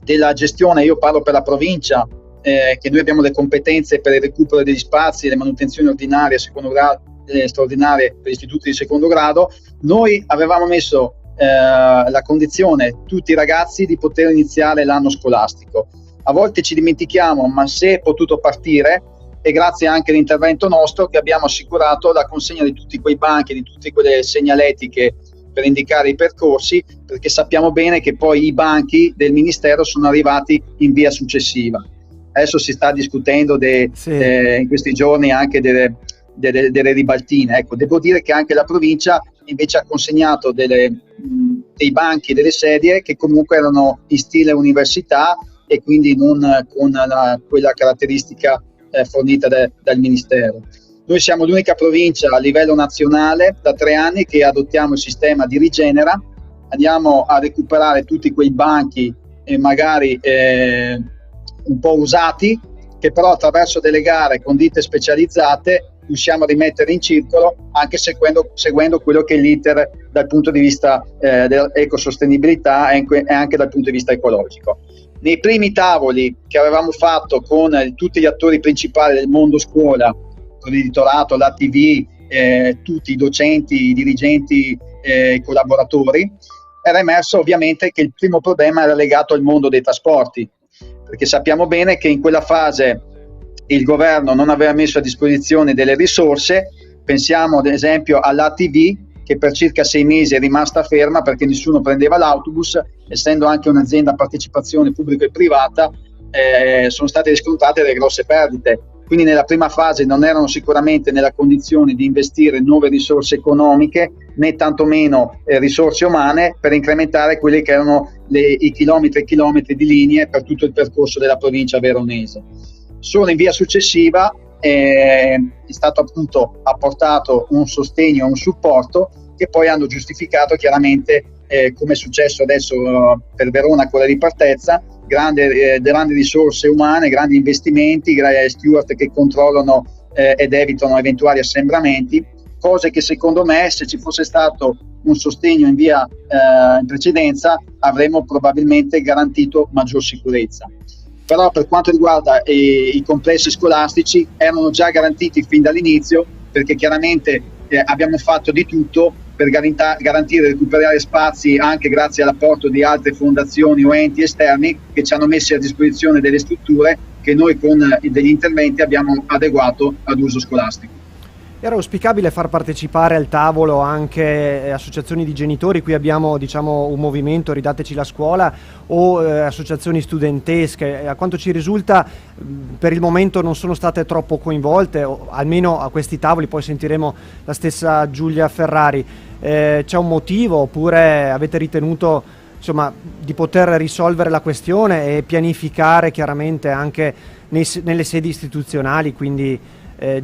Speaker 11: della gestione, io parlo per la provincia, che noi abbiamo le competenze per il recupero degli spazi, le manutenzioni ordinarie, secondo grado, straordinarie per gli istituti di secondo grado. Noi avevamo messo la condizione tutti i ragazzi di poter iniziare l'anno scolastico. A volte ci dimentichiamo, ma se è potuto partire è grazie anche all'intervento nostro che abbiamo assicurato la consegna di tutti quei banchi, di tutte quelle segnaletiche per indicare i percorsi, perché sappiamo bene che poi i banchi del Ministero sono arrivati in via successiva. Adesso si sta discutendo in questi giorni anche delle ribaltine. Ecco, devo dire che anche la provincia invece ha consegnato dei banchi e delle sedie che comunque erano in stile università e quindi non con quella caratteristica fornita dal Ministero. Noi siamo l'unica provincia a livello nazionale da 3 anni che adottiamo il sistema di Rigenera. Andiamo a recuperare tutti quei banchi magari un po' usati, che però attraverso delle gare con ditte specializzate riusciamo a rimettere in circolo, anche seguendo quello che è l'iter dal punto di vista dell'ecosostenibilità e anche dal punto di vista ecologico. Nei primi tavoli che avevamo fatto con tutti gli attori principali del mondo scuola, l'editorato, l'ATV, tutti i docenti, i dirigenti, i collaboratori, era emerso ovviamente che il primo problema era legato al mondo dei trasporti, perché sappiamo bene che in quella fase il governo non aveva messo a disposizione delle risorse. Pensiamo ad esempio all'ATV, che per circa 6 mesi è rimasta ferma perché nessuno prendeva l'autobus, essendo anche un'azienda a partecipazione pubblica e privata, sono state riscontrate delle grosse perdite. Quindi nella prima fase non erano sicuramente nella condizione di investire nuove risorse economiche, né tantomeno risorse umane, per incrementare quelli che erano i chilometri e chilometri di linee per tutto il percorso della provincia veronese. Solo in via successiva è stato appunto apportato un sostegno, un supporto, che poi hanno giustificato chiaramente, come è successo adesso per Verona con la ripartenza, grandi risorse umane, grandi investimenti, steward che controllano ed evitano eventuali assembramenti, cose che secondo me, se ci fosse stato un sostegno in precedenza, avremmo probabilmente garantito maggior sicurezza. Però per quanto riguarda i complessi scolastici, erano già garantiti fin dall'inizio, perché chiaramente abbiamo fatto di tutto per garantire e recuperare spazi, anche grazie all'apporto di altre fondazioni o enti esterni che ci hanno messi a disposizione delle strutture che noi con degli interventi abbiamo adeguato ad uso scolastico.
Speaker 1: Era auspicabile far partecipare al tavolo anche associazioni di genitori? Qui abbiamo, diciamo, un movimento Ridateci la scuola, o associazioni studentesche. A quanto ci risulta per il momento non sono state troppo coinvolte, o almeno a questi tavoli. Poi sentiremo la stessa Giulia Ferrari. C'è un motivo, oppure avete ritenuto, insomma, di poter risolvere la questione e pianificare chiaramente anche nelle sedi istituzionali, quindi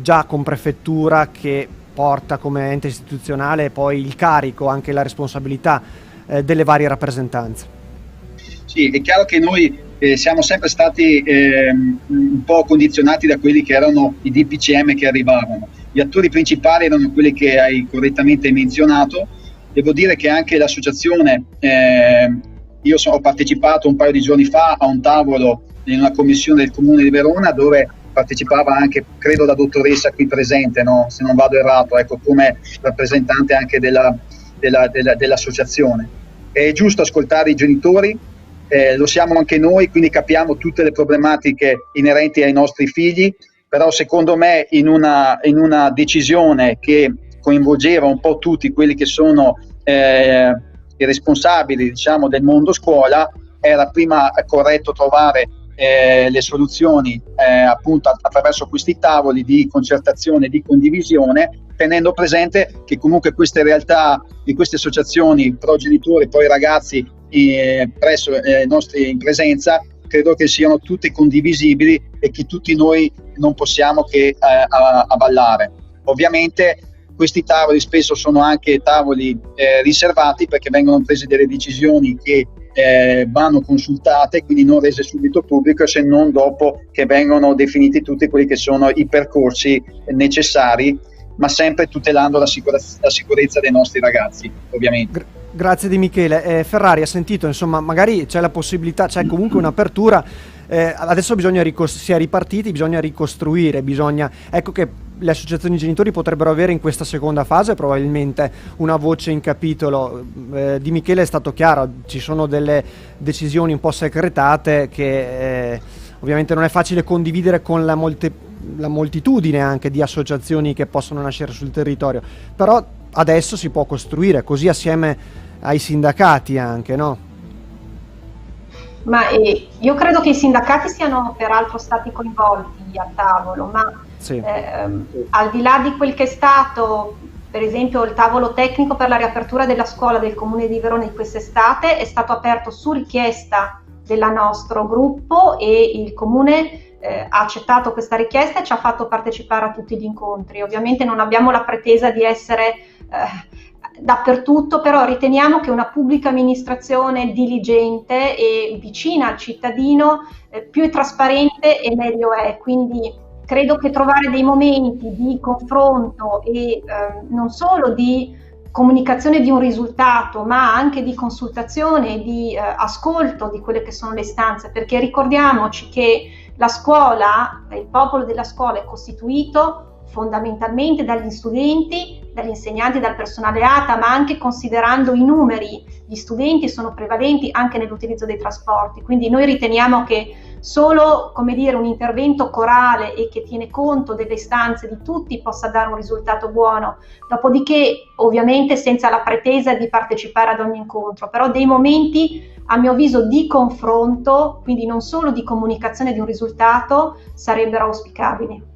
Speaker 1: già con prefettura, che porta come ente istituzionale poi il carico, anche la responsabilità delle varie rappresentanze?
Speaker 11: Sì, è chiaro che noi siamo sempre stati un po' condizionati da quelli che erano i DPCM che arrivavano. Gli attori principali erano quelli che hai correttamente menzionato. Devo dire che anche l'associazione, io ho partecipato un paio di giorni fa a un tavolo in una commissione del Comune di Verona, dove partecipava anche, credo, la dottoressa qui presente, no? Se non vado errato, ecco, come rappresentante anche dell'associazione. È giusto ascoltare i genitori, lo siamo anche noi, quindi capiamo tutte le problematiche inerenti ai nostri figli, però secondo me in una decisione che coinvolgeva un po' tutti quelli che sono i responsabili, diciamo, del mondo scuola, era prima corretto trovare le soluzioni appunto attraverso questi tavoli di concertazione e di condivisione, tenendo presente che comunque queste realtà di queste associazioni pro genitori, pro ragazzi presso i nostri in presenza, credo che siano tutte condivisibili e che tutti noi non possiamo che avallare. Ovviamente questi tavoli spesso sono anche tavoli riservati, perché vengono prese delle decisioni che vanno consultate, quindi non rese subito pubbliche, se non dopo che vengono definiti tutti quelli che sono i percorsi necessari, ma sempre tutelando la sicurezza dei nostri ragazzi, ovviamente.
Speaker 1: Grazie Di Michele. Ferrari, ha sentito, insomma, magari c'è la possibilità, c'è comunque un'apertura, adesso si è ripartiti, bisogna ricostruire, ecco che le associazioni di genitori potrebbero avere in questa seconda fase probabilmente una voce in capitolo. Di Michele è stato chiaro, ci sono delle decisioni un po' segretate che ovviamente non è facile condividere con la moltitudine anche di associazioni che possono nascere sul territorio, però adesso si può costruire così assieme ai sindacati anche, no?
Speaker 8: Ma io credo che i sindacati siano peraltro stati coinvolti a tavolo, ma sì. Al di là di quel che è stato, per esempio, il tavolo tecnico per la riapertura della scuola del Comune di Verona di quest'estate è stato aperto su richiesta del nostro gruppo, e il Comune ha accettato questa richiesta e ci ha fatto partecipare a tutti gli incontri. Ovviamente non abbiamo la pretesa di essere dappertutto, però riteniamo che una pubblica amministrazione diligente e vicina al cittadino più è trasparente e meglio è, quindi credo che trovare dei momenti di confronto e non solo di comunicazione di un risultato, ma anche di consultazione e di ascolto di quelle che sono le istanze, perché ricordiamoci che la scuola, il popolo della scuola è costituito fondamentalmente dagli studenti, dagli insegnanti, dal personale ATA, ma anche considerando i numeri, gli studenti sono prevalenti anche nell'utilizzo dei trasporti, quindi noi riteniamo che solo, come dire, un intervento corale e che tiene conto delle istanze di tutti possa dare un risultato buono, dopodiché ovviamente senza la pretesa di partecipare ad ogni incontro, però dei momenti a mio avviso di confronto, quindi non solo di comunicazione di un risultato, sarebbero auspicabili.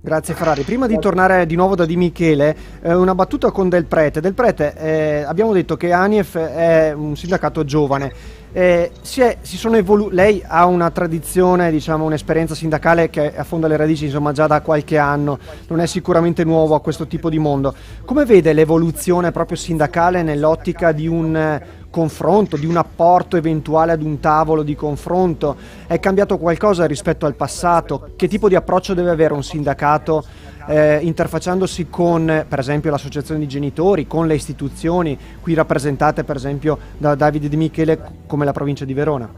Speaker 1: Grazie Ferrari. Prima di tornare di nuovo da Di Michele, una battuta con Del Prete. Del Prete, abbiamo detto che ANIEF è un sindacato giovane. Lei ha una tradizione, diciamo, un'esperienza sindacale che affonda le radici, insomma, già da qualche anno. Non è sicuramente nuovo a questo tipo di mondo. Come vede l'evoluzione proprio sindacale nell'ottica di un confronto, di un apporto eventuale ad un tavolo di confronto? È cambiato qualcosa rispetto al passato? Che tipo di approccio deve avere un sindacato interfacciandosi con, per esempio, l'associazione di genitori, con le istituzioni qui rappresentate per esempio da Davide Di Michele come la provincia di Verona?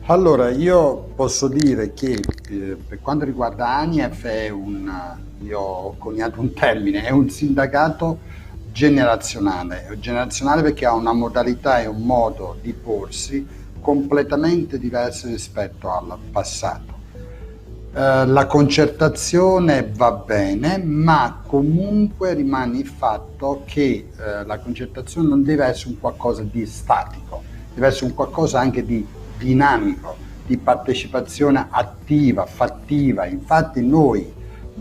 Speaker 7: Allora, io posso dire che per quanto riguarda ANIEF io ho coniato un termine, è un sindacato generazionale perché ha una modalità e un modo di porsi completamente diverso rispetto al passato. La concertazione va bene, ma comunque rimane il fatto che la concertazione non deve essere un qualcosa di statico, deve essere un qualcosa anche di dinamico, di partecipazione attiva, fattiva. Infatti noi,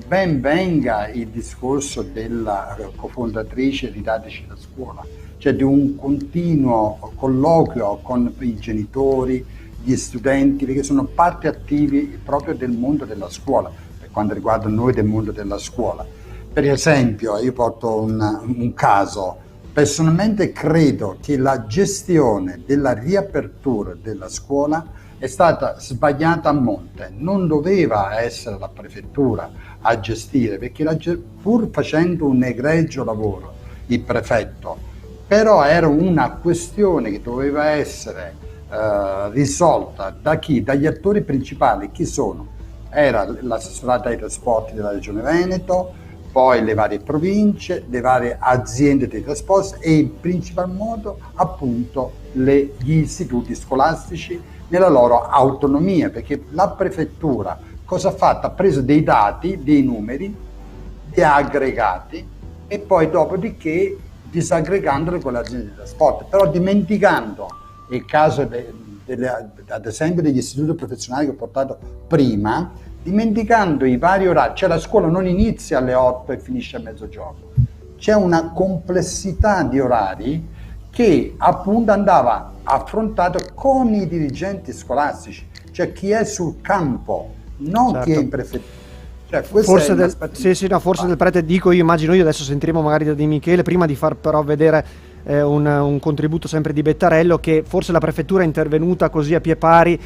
Speaker 7: ben venga il discorso della cofondatrice di Dateci la Scuola, cioè di un continuo colloquio con i genitori, gli studenti, perché sono parte attivi proprio del mondo della scuola, per quanto riguarda noi del mondo della scuola. Per esempio, io porto un caso, personalmente credo che la gestione della riapertura della scuola è stata sbagliata a monte, non doveva essere la prefettura a gestire, perché pur facendo un egregio lavoro il prefetto, però era una questione che doveva essere risolta da chi? Dagli attori principali. Chi sono? Era l'assessorato ai trasporti della Regione Veneto, poi le varie province, le varie aziende dei trasporti e in principal modo appunto gli istituti scolastici nella loro autonomia, perché la prefettura cosa ha fatto? Ha preso dei dati, dei numeri, li ha aggregati e poi dopodiché disaggregandoli con le aziende di trasporto, però dimenticando il caso ad esempio degli istituti professionali che ho portato prima, dimenticando i vari orari, cioè la scuola non inizia alle 8 e finisce a mezzogiorno, c'è una complessità di orari che appunto andava affrontato con i dirigenti scolastici, cioè chi è sul campo, non chi è in prefettura. Cioè,
Speaker 1: forse del Prete, dico io, immagino io, adesso sentiremo magari da Di Michele, prima di far però vedere un contributo sempre di Bettarello, che forse la prefettura è intervenuta così a pie pari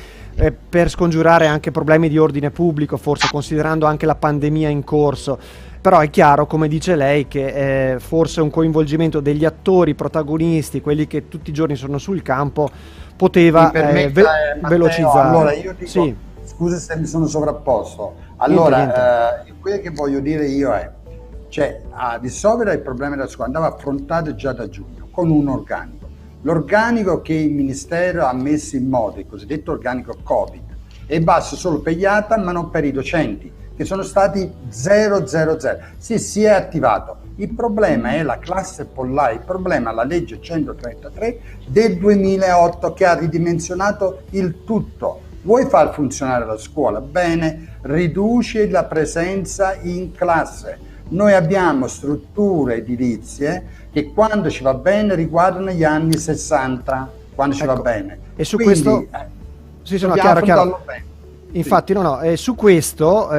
Speaker 1: per scongiurare anche problemi di ordine pubblico, forse considerando anche la pandemia in corso. Però è chiaro, come dice lei, che forse un coinvolgimento degli attori protagonisti, quelli che tutti i giorni sono sul campo, poteva velocizzare.
Speaker 7: Allora io dico,
Speaker 1: sì.
Speaker 7: Scusa se mi sono sovrapposto. Allora, quello che voglio dire io è, cioè, a risolvere il problema della scuola andava affrontato già da giugno con un organico. L'organico che il Ministero ha messo in moto, il cosiddetto organico Covid, è basso solo per gli ATA ma non per i docenti, che sono stati 000. Sì, si è attivato. Il problema è la classe pollai, il problema è la legge 133 del 2008 che ha ridimensionato il tutto. Vuoi far funzionare la scuola? Bene, riduci la presenza in classe. Noi abbiamo strutture edilizie che quando ci va bene riguardano gli anni 60, quando ci va bene.
Speaker 1: E su
Speaker 7: quindi,
Speaker 1: questo sì, sono
Speaker 7: dobbiamo
Speaker 1: chiaro.
Speaker 7: bene.
Speaker 1: Infatti su questo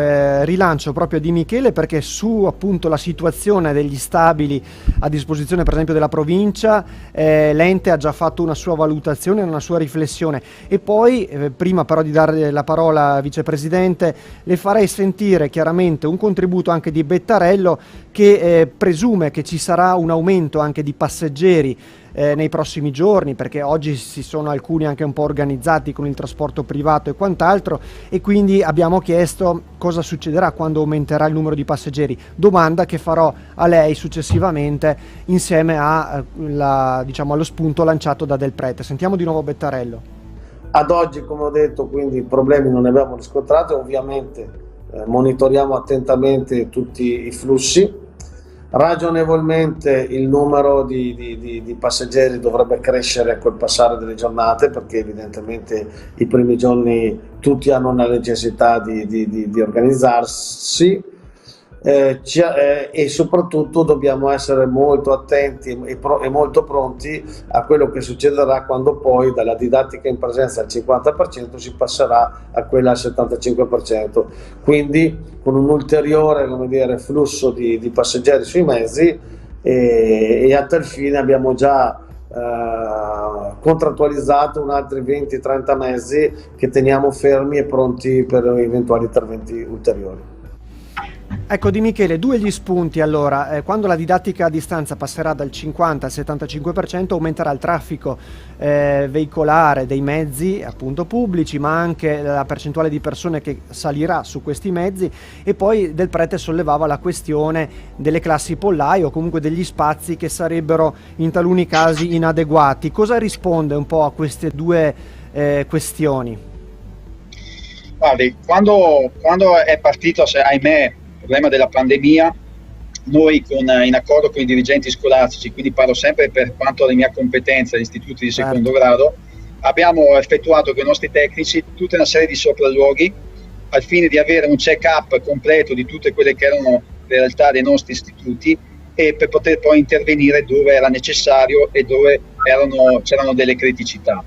Speaker 1: rilancio proprio di Michele, perché su appunto la situazione degli stabili a disposizione per esempio della provincia l'ente ha già fatto una sua valutazione, una sua riflessione, e poi prima però di dare la parola al vicepresidente le farei sentire chiaramente un contributo anche di Bettarello, che presume che ci sarà un aumento anche di passeggeri nei prossimi giorni, perché oggi si sono alcuni anche un po' organizzati con il trasporto privato e quant'altro, e quindi abbiamo chiesto cosa succederà quando aumenterà il numero di passeggeri, domanda che farò a lei successivamente insieme allo spunto lanciato da Del Prete. Sentiamo di nuovo Bettarello.
Speaker 6: Ad oggi, come ho detto, quindi problemi non ne abbiamo riscontrati, ovviamente monitoriamo attentamente tutti i flussi. Ragionevolmente il numero di passeggeri dovrebbe crescere col passare delle giornate, perché evidentemente i primi giorni tutti hanno una necessità di organizzarsi, e soprattutto dobbiamo essere molto attenti e molto pronti a quello che succederà quando poi dalla didattica in presenza al 50% si passerà a quella al 75%, quindi con un ulteriore flusso di passeggeri sui mezzi, e a tal fine abbiamo già contrattualizzato un altri 20-30 mezzi che teniamo fermi e pronti per eventuali interventi ulteriori.
Speaker 1: Ecco, di Michele, due gli spunti. Allora, quando la didattica a distanza passerà dal 50 al 75%, aumenterà il traffico veicolare dei mezzi appunto pubblici, ma anche la percentuale di persone che salirà su questi mezzi. E poi Del Prete sollevava la questione delle classi pollaio, o comunque degli spazi che sarebbero in taluni casi inadeguati. Cosa risponde un po' a queste due questioni?
Speaker 11: Guardi, quando è partito, ahimè, il problema della pandemia, noi in accordo con i dirigenti scolastici, quindi parlo sempre per quanto alle mie competenze agli istituti di secondo grado, abbiamo effettuato con i nostri tecnici tutta una serie di sopralluoghi al fine di avere un check-up completo di tutte quelle che erano le realtà dei nostri istituti, e per poter poi intervenire dove era necessario e dove c'erano delle criticità.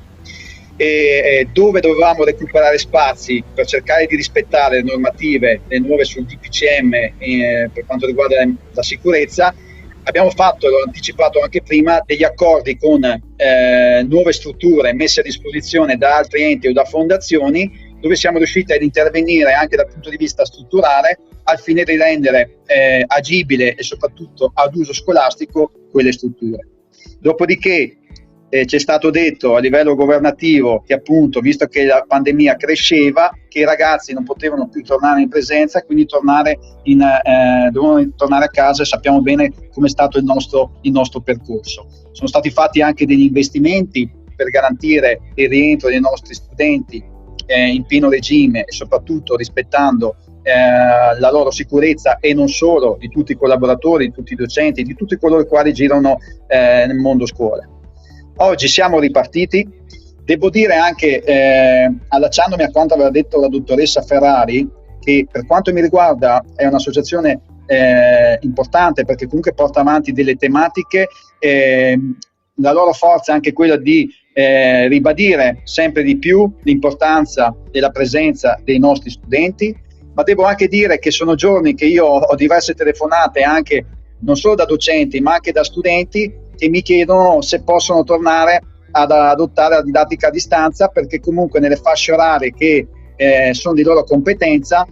Speaker 11: E dove dovevamo recuperare spazi per cercare di rispettare le normative, le nuove sul DPCM per quanto riguarda la sicurezza, abbiamo fatto, l'ho anticipato anche prima, degli accordi con nuove strutture messe a disposizione da altri enti o da fondazioni, dove siamo riusciti ad intervenire anche dal punto di vista strutturale al fine di rendere agibile e soprattutto ad uso scolastico quelle strutture. Dopodiché ci è stato detto a livello governativo che appunto, visto che la pandemia cresceva, che i ragazzi non potevano più tornare in presenza, quindi dovevano tornare a casa, e sappiamo bene come è stato il nostro percorso. Sono stati fatti anche degli investimenti per garantire il rientro dei nostri studenti in pieno regime, e soprattutto rispettando la loro sicurezza, e non solo di tutti i collaboratori, di tutti i docenti, di tutti coloro i quali girano nel mondo scuola. Oggi siamo ripartiti, devo dire anche, allacciandomi a quanto aveva detto la dottoressa Ferrari, che per quanto mi riguarda è un'associazione importante, perché comunque porta avanti delle tematiche, la loro forza è anche quella di ribadire sempre di più l'importanza della presenza dei nostri studenti, ma devo anche dire che sono giorni che io ho diverse telefonate anche non solo da docenti ma anche da studenti, che mi chiedono se possono tornare ad adottare la didattica a distanza, perché comunque nelle fasce orarie che sono di loro competenza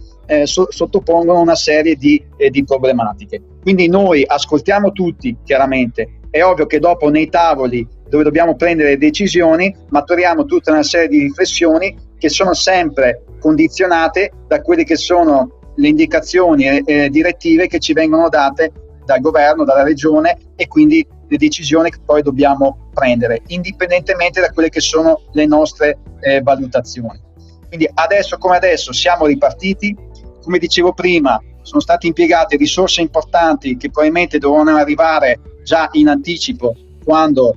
Speaker 11: sottopongono una serie di problematiche. Quindi noi ascoltiamo tutti, chiaramente. È ovvio che dopo nei tavoli dove dobbiamo prendere decisioni maturiamo tutta una serie di riflessioni che sono sempre condizionate da quelle che sono le indicazioni direttive che ci vengono date dal governo, dalla regione, e quindi le decisioni che poi dobbiamo prendere, indipendentemente da quelle che sono le nostre valutazioni. Quindi adesso come adesso siamo ripartiti, come dicevo prima, sono state impiegate risorse importanti che probabilmente dovevano arrivare già in anticipo quando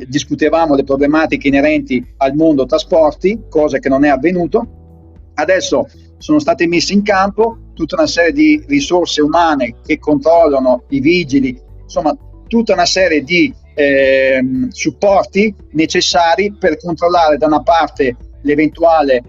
Speaker 11: discutevamo le problematiche inerenti al mondo trasporti, cosa che non è avvenuto. Adesso sono state messe in campo tutta una serie di risorse umane che controllano i vigili, insomma tutta una serie di supporti necessari per controllare da una parte l'eventuale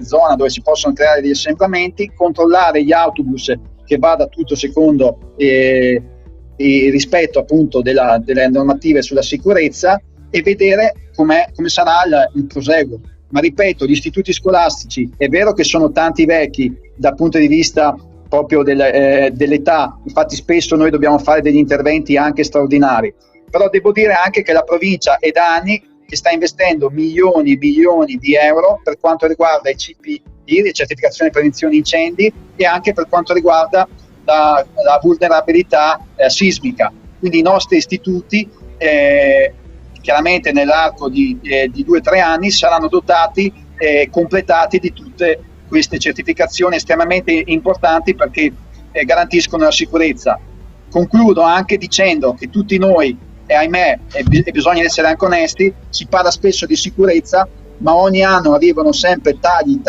Speaker 11: zona dove si possono creare degli assemblamenti, controllare gli autobus che vada tutto secondo il rispetto appunto delle normative sulla sicurezza e vedere come sarà il proseguo. Ma ripeto, gli istituti scolastici è vero che sono tanti vecchi dal punto di vista proprio dell'età, infatti spesso noi dobbiamo fare degli interventi anche straordinari, però devo dire anche che la provincia è da anni che sta investendo milioni e milioni di euro per quanto riguarda i CPI, le certificazioni di prevenzione incendi, e anche per quanto riguarda la vulnerabilità sismica. Quindi i nostri istituti chiaramente nell'arco di 2 o 3 anni saranno dotati e completati di tutte queste certificazioni estremamente importanti perché garantiscono la sicurezza. Concludo anche dicendo che tutti noi, e ahimè bisogna essere anche onesti, si parla spesso di sicurezza, ma ogni anno arrivano sempre tagli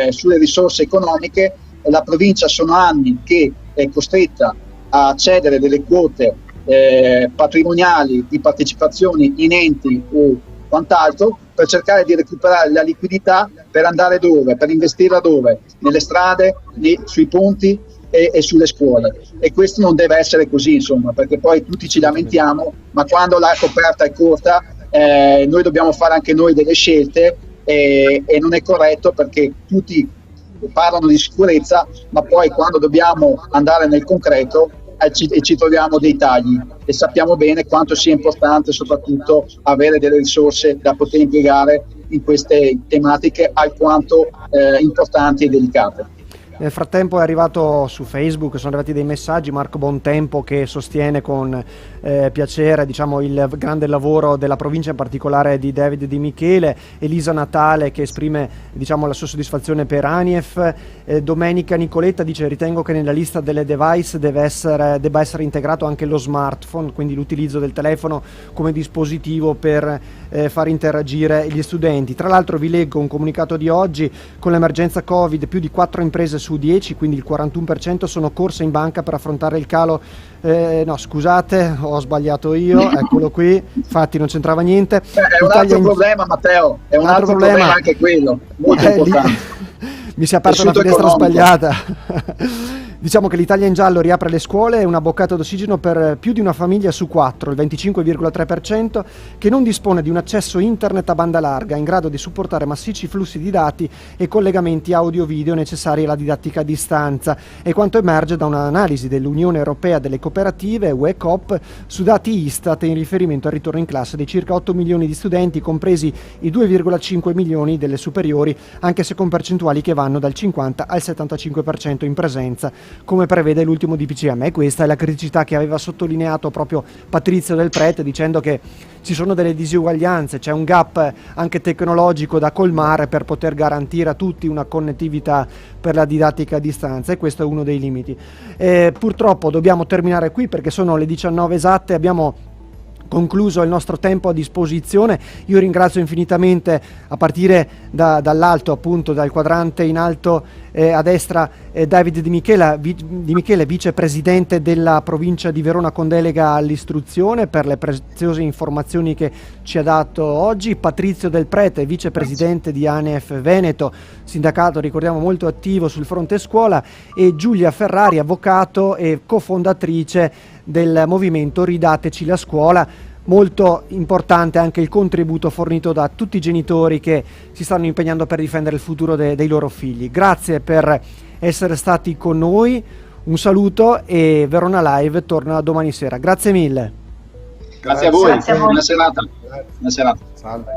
Speaker 11: sulle risorse economiche. La provincia sono anni che è costretta a cedere delle quote patrimoniali di partecipazioni in enti o quant'altro per cercare di recuperare la liquidità per andare dove? Per investirla dove? Nelle strade, sui ponti e sulle scuole. E questo non deve essere così, insomma, perché poi tutti ci lamentiamo, ma quando la coperta è corta noi dobbiamo fare anche noi delle scelte e non è corretto, perché tutti parlano di sicurezza, ma poi quando dobbiamo andare nel concreto ci troviamo dei tagli, e sappiamo bene quanto sia importante soprattutto avere delle risorse da poter impiegare in queste tematiche alquanto importanti e delicate.
Speaker 1: Nel frattempo è arrivato su Facebook, sono arrivati dei messaggi, Marco Bontempo che sostiene con piacere, diciamo, il grande lavoro della provincia, in particolare di David Di Michele, Elisa Natale che esprime, diciamo, la sua soddisfazione per ANIEF, Domenica Nicoletta dice: ritengo che nella lista delle device debba essere integrato anche lo smartphone, quindi l'utilizzo del telefono come dispositivo per far interagire gli studenti. Tra l'altro vi leggo un comunicato di oggi: con l'emergenza Covid più di 4 imprese su 10, quindi il 41%, sono corse in banca per affrontare il calo. No, scusate, ho sbagliato io, eccolo qui, infatti non c'entrava niente.
Speaker 11: È un altro problema, Matteo, è un altro problema anche quello, molto importante.
Speaker 1: Mi si è aperta una finestra sbagliata. Diciamo che l'Italia in giallo riapre le scuole, è una boccata d'ossigeno per più di una famiglia su 4, il 25,3%, che non dispone di un accesso internet a banda larga in grado di supportare massicci flussi di dati e collegamenti audio-video necessari alla didattica a distanza. È quanto emerge da un'analisi dell'Unione Europea delle Cooperative, UECOP, su dati Istat in riferimento al ritorno in classe dei circa 8 milioni di studenti, compresi i 2,5 milioni delle superiori, anche se con percentuali che vanno dal 50 al 75% in presenza, come prevede l'ultimo DPCM. E questa è la criticità che aveva sottolineato proprio Patrizio Del Prete, dicendo che ci sono delle disuguaglianze, c'è un gap anche tecnologico da colmare per poter garantire a tutti una connettività per la didattica a distanza, e questo è uno dei limiti. Purtroppo dobbiamo terminare qui perché sono le 19 esatte, abbiamo concluso il nostro tempo a disposizione. Io ringrazio infinitamente, a partire dall'alto, appunto dal quadrante in alto a destra, David Di Michele, vicepresidente della provincia di Verona con delega all'istruzione, per le preziose informazioni che ci ha dato oggi. Patrizio Del Prete, vicepresidente di ANIEF Veneto, sindacato, ricordiamo, molto attivo sul fronte scuola, e Giulia Ferrari, avvocato e cofondatrice del movimento Ridateci la scuola. Molto importante anche il contributo fornito da tutti i genitori che si stanno impegnando per difendere il futuro dei loro figli. Grazie per essere stati con noi, un saluto, e Verona Live torna domani sera. Grazie mille.
Speaker 11: Grazie a voi, buona serata. Buona serata.
Speaker 1: Salve.